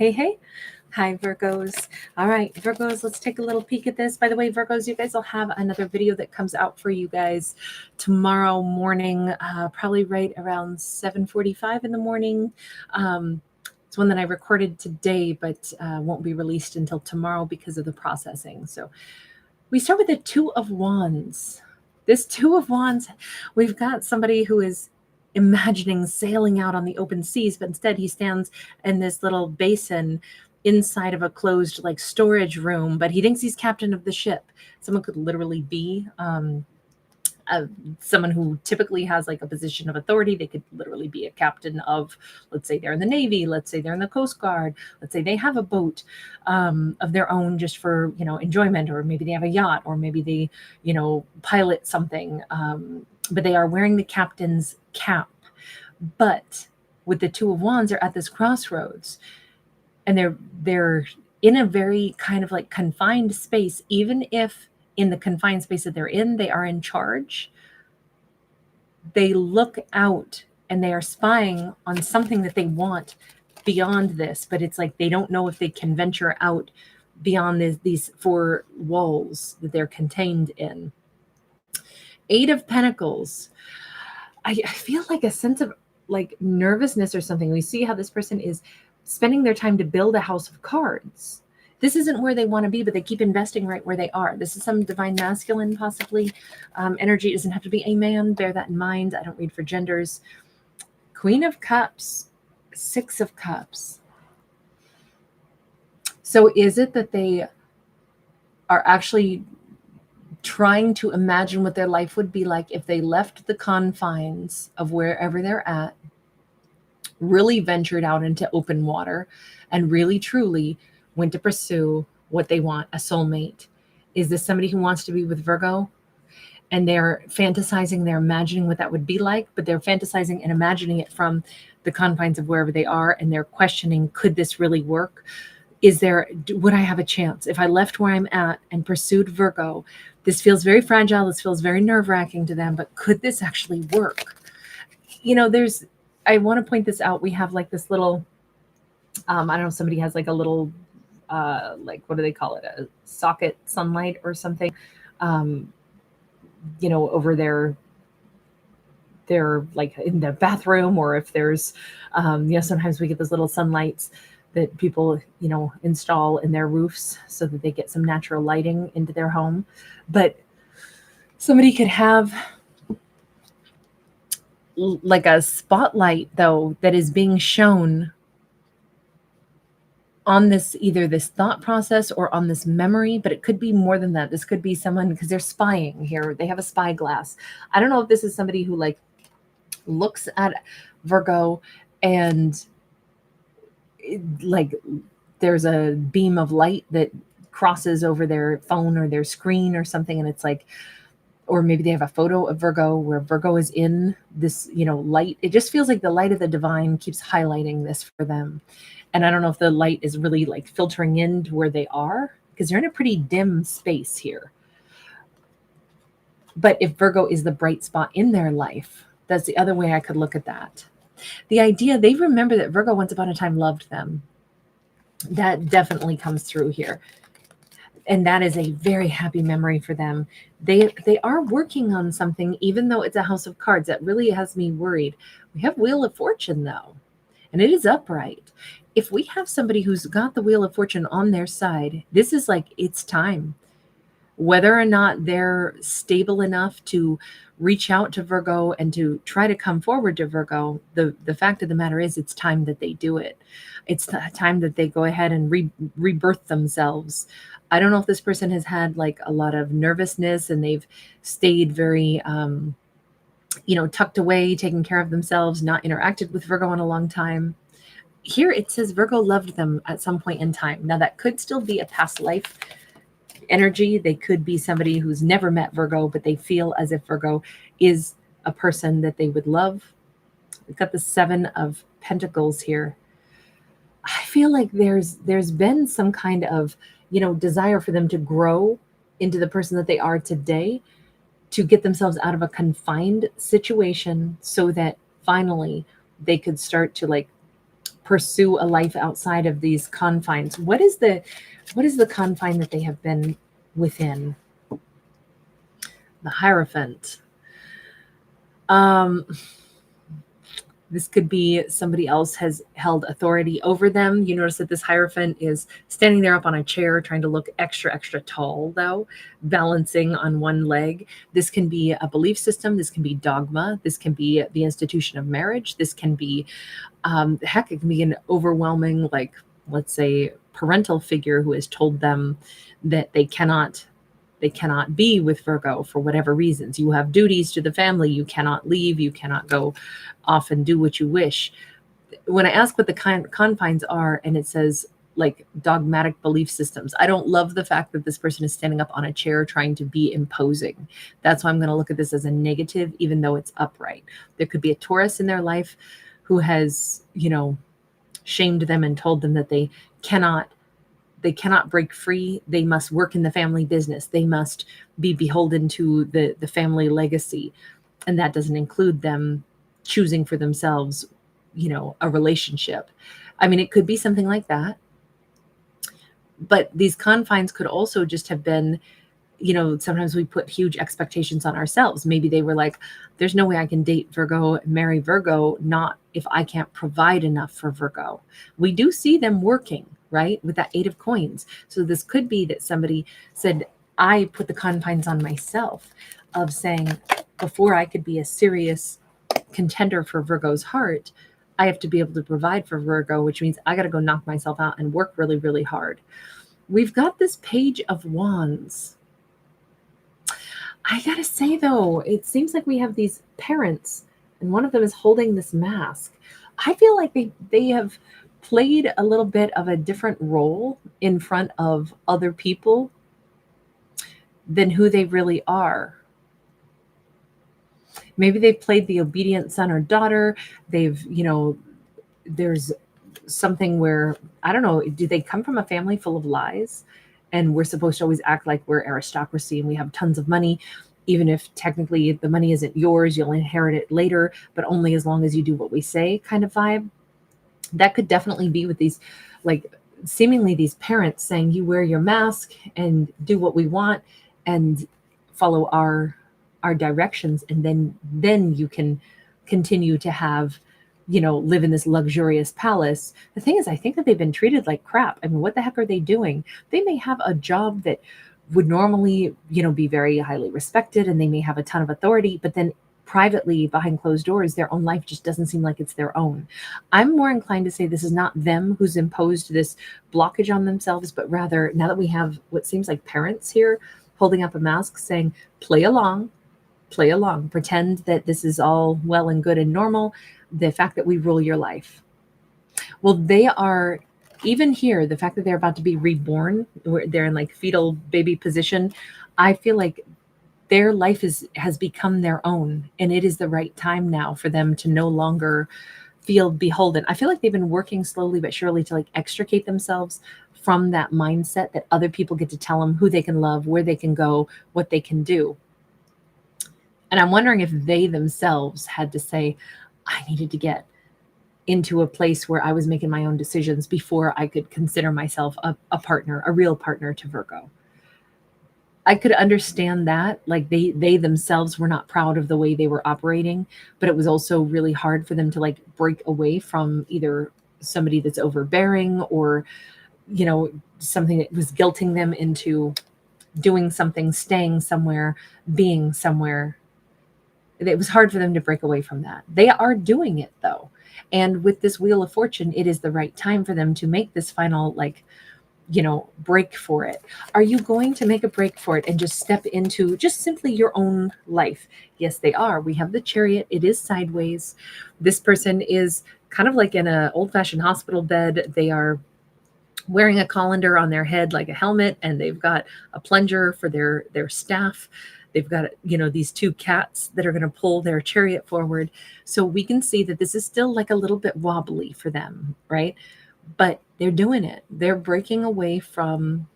Hey, hey. Hi, Virgos. All right, Virgos, let's take a little peek at this. By the way, Virgos, you guys will have another video that comes out for you guys tomorrow morning, probably right around 7:45 in the morning. It's one that I recorded today, but won't be released until tomorrow because of the processing. So we start with the Two of Wands. This Two of Wands, we've got somebody who is imagining sailing out on the open seas, but instead he stands in this little basin inside of a closed like storage room, but he thinks he's captain of the ship. Someone could literally be someone who typically has like a position of authority. They could literally be a captain of, let's say they're in the Navy, let's say they're in the Coast Guard, let's say they have a boat of their own just for, enjoyment, or maybe they have a yacht, or maybe they, pilot something, but they are wearing the captain's cap. But with the Two of Wands, they're at this crossroads, and they're in a very kind of like confined space. Even if in the confined space that they're in, they are in charge, they look out and they are spying on something that they want beyond this, but it's like they don't know if they can venture out beyond these four walls that they're contained in. Eight of Pentacles. I feel like a sense of like nervousness or something. We see how this person is spending their time to build a house of cards. This isn't where they want to be, but they keep investing right where they are. This is some divine masculine, possibly. Energy. It doesn't have to be a man. Bear that in mind. I don't read for genders. Queen of Cups, Six of Cups. So is it that they are actually trying to imagine what their life would be like if they left the confines of wherever they're at, really ventured out into open water, and really truly went to pursue what they want, a soulmate? Is this somebody who wants to be with Virgo? And they're fantasizing, they're imagining what that would be like, but they're fantasizing and imagining it from the confines of wherever they are, and they're questioning, could this really work? Would I have a chance if I left where I'm at and pursued Virgo? This feels very fragile. This feels very nerve-wracking to them, but could this actually work? I want to point this out. We have like this little, I don't know, somebody has like a little, like, what do they call it? A socket sunlight or something, over their like in the bathroom, or if there's, sometimes we get those little sunlights that people, install in their roofs so that they get some natural lighting into their home. But somebody could have like a spotlight, though, that is being shown on this, either this thought process or on this memory, but it could be more than that. This could be someone, because they're spying here. They have a spyglass. I don't know if this is somebody who like looks at Virgo and like there's a beam of light that crosses over their phone or their screen or something, and it's like, or maybe they have a photo of Virgo where Virgo is in this, light. It just feels like the light of the divine keeps highlighting this for them. And I don't know if the light is really like filtering into where they are, because they're in a pretty dim space here. But if Virgo is the bright spot in their life, that's the other way I could look at that. The idea, they remember that Virgo once upon a time loved them. That definitely comes through here. And that is a very happy memory for them. They are working on something, even though it's a house of cards. That really has me worried. We have Wheel of Fortune, though, and it is upright. If we have somebody who's got the Wheel of Fortune on their side, this is like, it's time. Whether or not they're stable enough to reach out to Virgo and to try to come forward to Virgo, the fact of the matter is, it's time that they do it. It's time that they go ahead and rebirth themselves. I don't know if this person has had like a lot of nervousness and they've stayed very, tucked away, taking care of themselves, not interacted with Virgo in a long time. Here it says Virgo loved them at some point in time. Now that could still be a past life energy. They could be somebody who's never met Virgo, but they feel as if Virgo is a person that they would love. We've got the Seven of Pentacles here. I feel like there's been some kind of, desire for them to grow into the person that they are today, to get themselves out of a confined situation so that finally they could start to like pursue a life outside of these confines. What is the confine that they have been within? The Hierophant. This could be somebody else has held authority over them. You notice that this Hierophant is standing there up on a chair, trying to look extra, extra tall, though, balancing on one leg. This can be a belief system. This can be dogma. This can be the institution of marriage. This can be, heck, it can be an overwhelming, like, let's say, parental figure who has told them that they cannot be with Virgo for whatever reasons. You have duties to the family. You cannot leave. You cannot go off and do what you wish. When I ask what the confines are, and it says like dogmatic belief systems, I don't love the fact that this person is standing up on a chair trying to be imposing. That's why I'm going to look at this as a negative, even though it's upright. There could be a Taurus in their life who has, shamed them and told them that they cannot break free. They must work in the family business. They must be beholden to the family legacy. And that doesn't include them choosing for themselves, a relationship. I mean, it could be something like that. But these confines could also just have been, sometimes we put huge expectations on ourselves. Maybe they were like, there's no way I can date Virgo, marry Virgo, not if I can't provide enough for Virgo. We do see them working, right? With that 8 of coins. So this could be that somebody said, I put the confines on myself of saying, before I could be a serious contender for Virgo's heart, I have to be able to provide for Virgo, which means I got to go knock myself out and work really, really hard. We've got this Page of Wands. I got to say, though, it seems like we have these parents, and one of them is holding this mask. I feel like they have played a little bit of a different role in front of other people than who they really are. Maybe they've played the obedient son or daughter. They've, there's something where, I don't know, do they come from a family full of lies? And we're supposed to always act like we're aristocracy and we have tons of money, even if technically the money isn't yours, you'll inherit it later, but only as long as you do what we say kind of vibe. That could definitely be with these, like, seemingly these parents saying, you wear your mask and do what we want and follow our directions, and then you can continue to have, live in this luxurious palace. The thing is, I think that they've been treated like crap. I mean, what the heck are they doing? They may have a job that would normally, be very highly respected, and they may have a ton of authority, but then privately behind closed doors, their own life just doesn't seem like it's their own. I'm more inclined to say this is not them who's imposed this blockage on themselves, but rather, now that we have what seems like parents here holding up a mask saying, play along, pretend that this is all well and good and normal, the fact that we rule your life. Well, they are, even here, the fact that they're about to be reborn, they're in like fetal baby position, I feel like their life has become their own, and it is the right time now for them to no longer feel beholden. I feel like they've been working slowly but surely to like extricate themselves from that mindset that other people get to tell them who they can love, where they can go, what they can do. And I'm wondering if they themselves had to say, I needed to get into a place where I was making my own decisions before I could consider myself a partner, a real partner to Virgo. I could understand that. Like they themselves were not proud of the way they were operating, but it was also really hard for them to like break away from either somebody that's overbearing or, something that was guilting them into doing something, staying somewhere, being somewhere. It was hard for them to break away from that. They are doing it though. And with this Wheel of Fortune, it is the right time for them to make this final, break for it. Are you going to make a break for it and just step into just simply your own life? Yes, they are. We have the Chariot. It is sideways. This person is kind of like in an old-fashioned hospital bed. They are wearing a colander on their head like a helmet, and they've got a plunger for their staff. They've got, these 2 cats that are going to pull their chariot forward. So we can see that this is still like a little bit wobbly for them, right? But they're doing it. They're breaking away from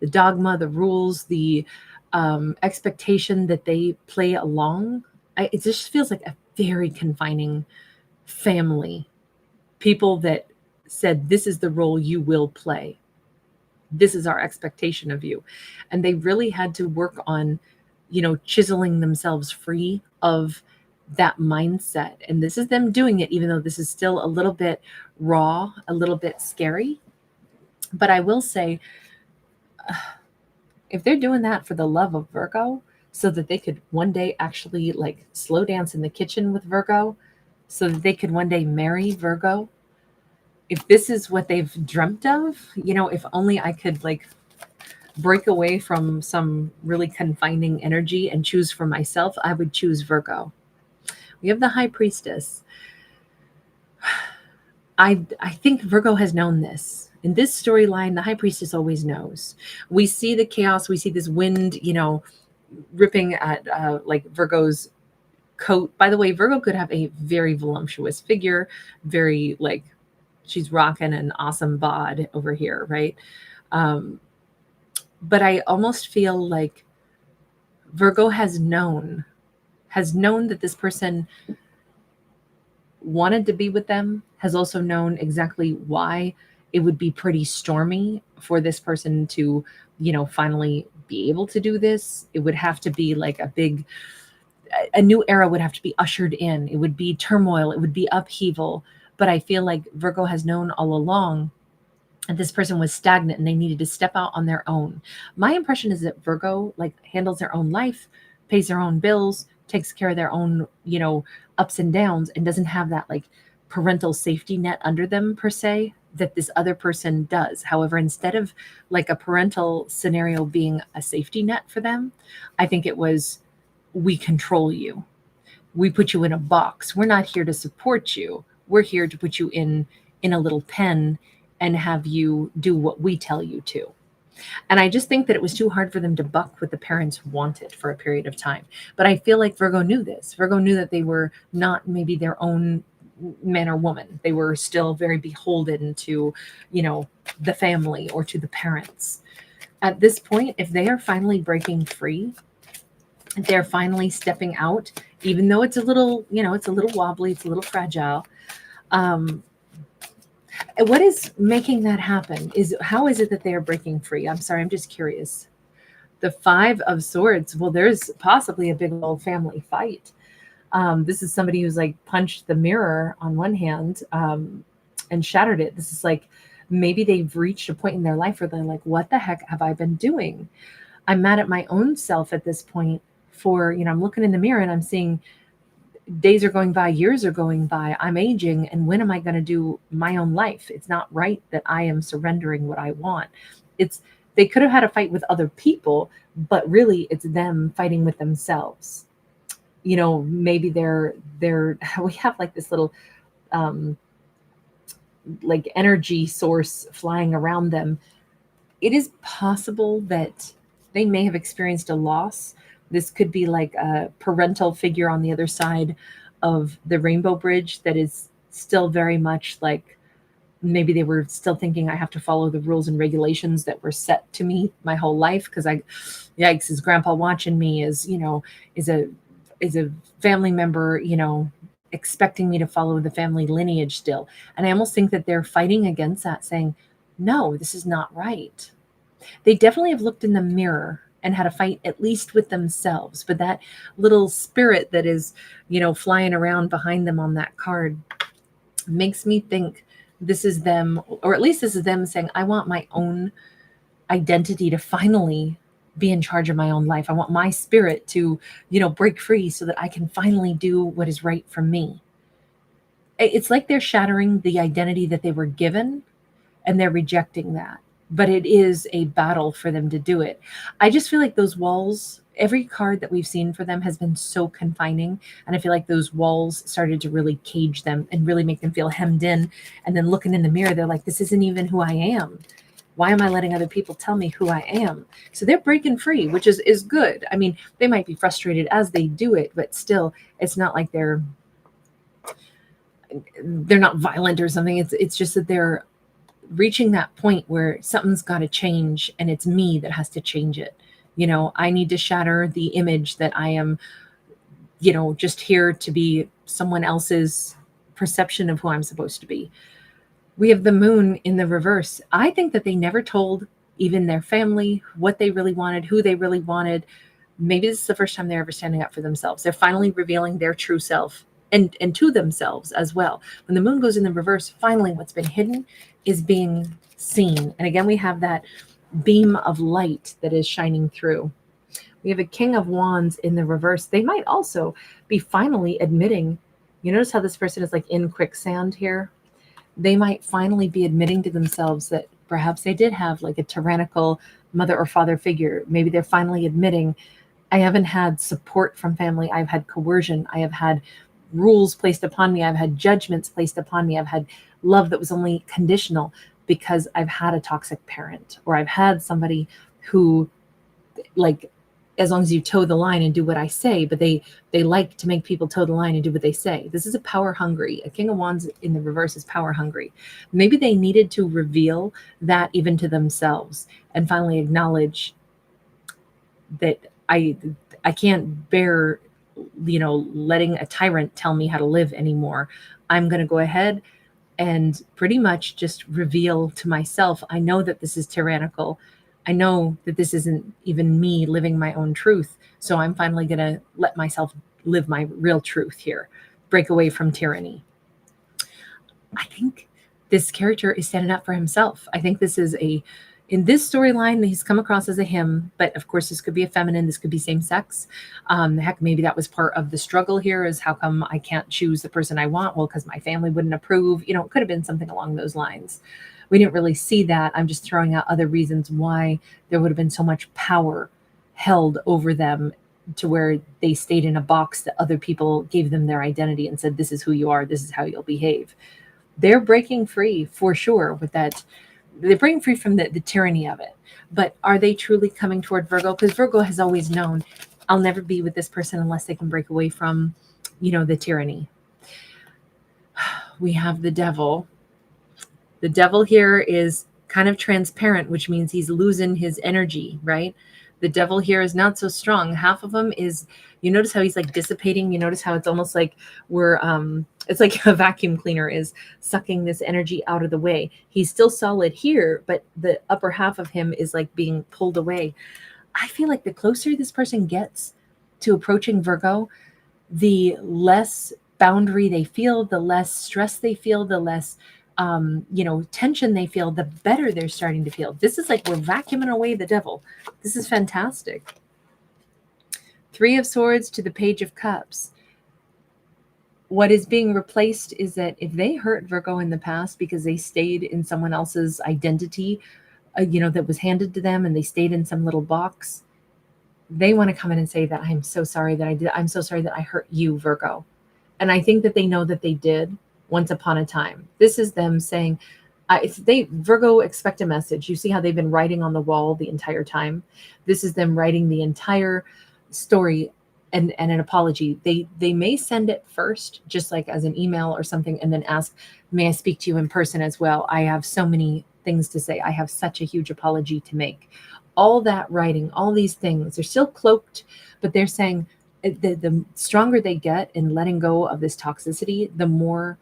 the dogma, the rules, the expectation that they play along. It just feels like a very confining family. People that said, this is the role you will play. This is our expectation of you. And they really had to work on, chiseling themselves free of that mindset. And this is them doing it, even though this is still a little bit raw, a little bit scary. But I will say, if they're doing that for the love of Virgo, so that they could one day actually like slow dance in the kitchen with Virgo, so that they could one day marry Virgo, if this is what they've dreamt of, if only I could like break away from some really confining energy and choose for myself, I would choose Virgo. We have the High Priestess. I think Virgo has known this. In this storyline, the High Priestess always knows. We see the chaos. We see this wind, ripping at like Virgo's coat. By the way, Virgo could have a very voluptuous figure, very like she's rocking an awesome bod over here, right? But I almost feel like Virgo has known that this person wanted to be with them, has also known exactly why it would be pretty stormy for this person to, finally be able to do this. It would have to be like a new era would have to be ushered in. It would be turmoil. It would be upheaval. But I feel like Virgo has known all along that this person was stagnant and they needed to step out on their own. My impression is that Virgo like handles their own life, pays their own bills, takes care of their own, ups and downs, and doesn't have that like parental safety net under them per se that this other person does. However, instead of like a parental scenario being a safety net for them, I think it was, we control you. We put you in a box. We're not here to support you. We're here to put you in a little pen and have you do what we tell you to. And I just think that it was too hard for them to buck what the parents wanted for a period of time. But I feel like Virgo knew this. Virgo knew that they were not maybe their own man or woman. They were still very beholden to, the family or to the parents. At this point, if they are finally breaking free, they're finally stepping out, even though it's a little, it's a little wobbly, it's a little fragile. What is making that happen? How is it that they are breaking free? I'm sorry, I'm just curious. The Five of Swords. Well, there's possibly a big old family fight. This is somebody who's like punched the mirror on one hand and shattered it. This is like maybe they've reached a point in their life where they're like, what the heck have I been doing? I'm mad at my own self at this point for, I'm looking in the mirror and I'm seeing days are going by, years are going by, I'm aging, and when am I going to do my own life? It's not right that I am surrendering what I want. They could have had a fight with other people, but really it's them fighting with themselves. Maybe they're we have like this little like energy source flying around them. It is possible that they may have experienced a loss. This could be like a parental figure on the other side of the rainbow bridge that is still very much like maybe they were still thinking I have to follow the rules and regulations that were set to me my whole life because yikes, is grandpa watching me, is a family member, expecting me to follow the family lineage still. And I almost think that they're fighting against that, saying, no, this is not right. They definitely have looked in the mirror and had a fight at least with themselves. But that little spirit that is, flying around behind them on that card makes me think this is them, or at least this is them saying, I want my own identity to finally be in charge of my own life. I want my spirit to, break free so that I can finally do what is right for me. It's like they're shattering the identity that they were given and they're rejecting that. But it is a battle for them to do it. I just feel like those walls, every card that we've seen for them has been so confining. And I feel like those walls started to really cage them and really make them feel hemmed in. And then looking in the mirror, they're like, this isn't even who I am. Why am I letting other people tell me who I am? So they're breaking free, which is good. I mean, they might be frustrated as they do it, but still, it's not like they're not violent or something. It's just that they're reaching that point where something's got to change, and it's me that has to change it. I need to shatter the image that I am, just here to be someone else's perception of who I'm supposed to be. We have the moon in the reverse. I think that they never told even their family what they really wanted, who they really wanted. Maybe this is the first time they're ever standing up for themselves. They're finally revealing their true self, and to themselves as well. When the moon goes in the reverse, finally what's been hidden is being seen. And again, we have that beam of light that is shining through. We have a King of Wands in the reverse. They might also be finally admitting, you notice how this person is like in quicksand here? They might finally be admitting to themselves that perhaps they did have like a tyrannical mother or father figure. Maybe they're finally admitting, I haven't had support from family. I've had coercion. I have had rules placed upon me. I've had judgments placed upon me. I've had love that was only conditional because I've had a toxic parent, or I've had somebody who, like, as long as you toe the line and do what I say, but they like to make people toe the line and do what they say. This is a power hungry. A King of Wands in the reverse is power hungry. Maybe they needed to reveal that even to themselves and finally acknowledge that I can't bear, letting a tyrant tell me how to live anymore. I'm going to go ahead and pretty much just reveal to myself, I know that this is tyrannical. I know that this isn't even me living my own truth. So I'm finally going to let myself live my real truth here, break away from tyranny. I think this character is standing up for himself. I think this is in this storyline, he's come across as a him, but of course, this could be a feminine, this could be same sex. Heck, maybe that was part of the struggle here, is how come I can't choose the person I want? Well, because my family wouldn't approve. It could have been something along those lines. We didn't really see that. I'm just throwing out other reasons why there would have been so much power held over them, to where they stayed in a box that other people gave them their identity and said, this is who you are, this is how you'll behave. They're breaking free for sure with that. They're breaking free from the tyranny of it. But are they truly coming toward Virgo? Because Virgo has always known, I'll never be with this person unless they can break away from, the tyranny. We have the devil. The devil here is kind of transparent, which means he's losing his energy, right? The devil here is not so strong. Half of him is, you notice how he's like dissipating. You notice how it's almost like it's like a vacuum cleaner is sucking this energy out of the way. He's still solid here, but the upper half of him is like being pulled away. I feel like the closer this person gets to approaching Virgo, the less boundary they feel, the less stress they feel, the less tension they feel, the better they're starting to feel. This is like we're vacuuming away the devil. This is fantastic. Three of Swords to the Page of Cups. What is being replaced is that if they hurt Virgo in the past because they stayed in someone else's identity, that was handed to them, and they stayed in some little box, they want to come in and say that I'm so sorry that I did. I'm so sorry that I hurt you, Virgo. And I think that they know that they did once upon a time. This is them saying, Virgo expect a message. You see how they've been writing on the wall the entire time. This is them writing the entire story and an apology. They may send it first, just like as an email or something, and then ask, may I speak to you in person as well? I have so many things to say. I have such a huge apology to make. All that writing, all these things, they're still cloaked, but they're saying the stronger they get in letting go of this toxicity, the more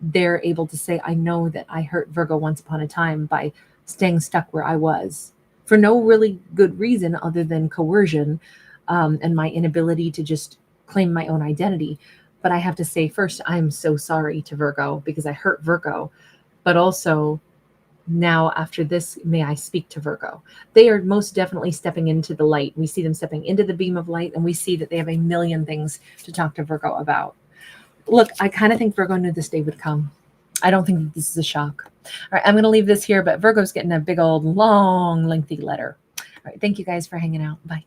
they're able to say, I know that I hurt Virgo once upon a time by staying stuck where I was for no really good reason other than coercion, and my inability to just claim my own identity. But I have to say first, I'm so sorry to Virgo because I hurt Virgo, but also now after this, may I speak to Virgo. They are most definitely stepping into the light. We see them stepping into the beam of light, and we see that they have a million things to talk to Virgo about. Look, I kind of think Virgo knew this day would come. I don't think that this is a shock. All right, I'm going to leave this here, but Virgo's getting a big old, long, lengthy letter. All right, thank you guys for hanging out. Bye.